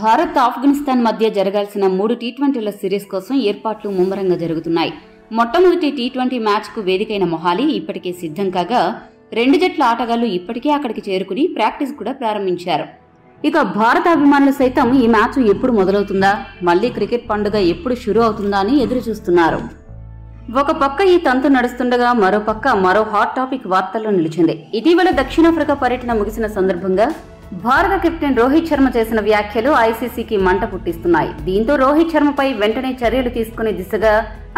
భారత్ ఆఫ్ఘనిస్తాన్ మధ్య జరగాల్సిన 3 టీ20ల సిరీస్ కోసం ఏర్పాట్లు ముమ్మరంగా జరుగుతున్నాయి. మొట్టమొదటి టీ20 మ్యాచ్కు వేదికైన మొహాలీ ఇప్పటికే సిద్ధం కాగా 2 జట్ల ఆటగాళ్లు ఇప్పటికే అక్కడికి చేరుకుని ప్రాక్టీస్ కూడా ప్రారంభించారు. ఇక భారత అభిమానులు సైతం ఈ మ్యాచ్ ఎప్పుడు మొదలవుతుందా, మళ్లీ క్రికెట్ పండుగ ఎప్పుడు షురూ అవుతుందా అని ఎదురు చూస్తున్నారు. ఒక పక్క ఈ తంతు నడుస్తుండగా మరో హాట్ టాపిక్ వార్తల్లో నిలిచింది. ఇటీవల దక్షిణాఫ్రికా పర్యటన ముగిసిన సందర్భంగా భారత కెప్టెన్ రోహిత్ శర్మ చేసిన వ్యాఖ్యలు ఐసీసీకి మంట పుట్టిస్తున్నాయి. దీంతో రోహిత్ శర్మపై వెంటనే చర్యలు తీసుకునే దిశగా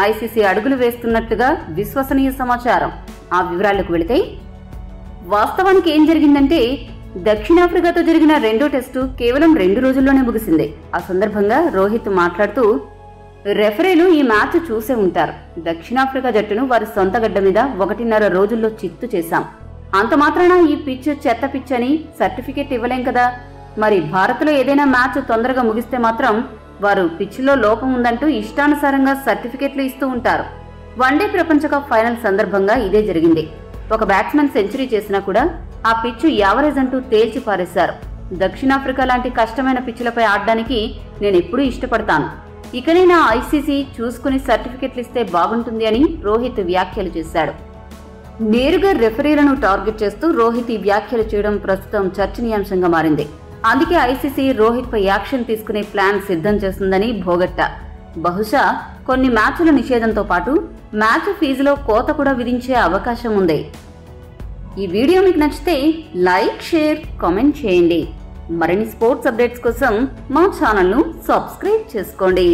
ఐసీసీ అడుగులు వేస్తున్నట్లుగా విశ్వసనీయ సమాచారం. ఆ వివరాలకు వెళితే, వాస్తవానికి ఏం జరిగిందంటే, దక్షిణాఫ్రికాతో జరిగిన 2వ టెస్టు కేవలం 2 రోజుల్లోనే ముగిసింది. ఆ సందర్భంగా రోహిత్ మాట్లాడుతూ, రెఫరీలు ఈ మ్యాచ్ చూసే ఉంటారు. దక్షిణాఫ్రికా జట్టును వారి సొంత గడ్డ మీద 1.5 రోజుల్లో చిత్తు చేశాం. అంత మాత్రాన ఈ పిచ్ చెత్త పిచ్ అని సర్టిఫికెట్ ఇవ్వలేం కదా. మరి భారత్లో ఏదైనా మ్యాచ్ తొందరగా ముగిస్తే మాత్రం వారు పిచ్లో లోపం ఉందంటూ ఇష్టానుసారంగా సర్టిఫికెట్లు ఇస్తూ ఉంటారు. వన్డే ప్రపంచ కప్ ఫైనల్ సందర్భంగా ఇదే జరిగింది. ఒక బ్యాట్స్మెన్ సెంచరీ చేసినా కూడా ఆ పిచ్ యావరేజ్ అంటూ తేల్చి పారేశారు. దక్షిణాఫ్రికా లాంటి కష్టమైన పిచ్లపై ఆడడానికి నేనెప్పుడూ ఇష్టపడతాను. ఇకనైనా ఐసీసీ చూసుకుని సర్టిఫికెట్లు ఇస్తే బాగుంటుంది అని రోహిత్ వ్యాఖ్యలు చేశాడు. నేరుగా రెఫరీలను టార్గెట్ చేస్తూ రోహిత్ ఈ వ్యాఖ్యలు చేయడం ప్రస్తుతం చర్చనీయాంశంగా మారింది. అందుకే ఐసీసీ రోహిత్ పై యాక్షన్ తీసుకునే ప్లాన్ సిద్ధం చేస్తుందని భోగట్ట. బహుశా కొన్ని మ్యాచ్ల నిషేధంతో పాటు మ్యాచ్ ఫీజులో కోత కూడా విధించే అవకాశం ఉంది. ఈ వీడియో మీకు నచ్చితే లైక్, షేర్, కామెంట్ చేయండి. మరిన్ని స్పోర్ట్స్ అప్డేట్స్ కోసం మా ఛానల్ను సబ్స్క్రైబ్ చేసుకోండి.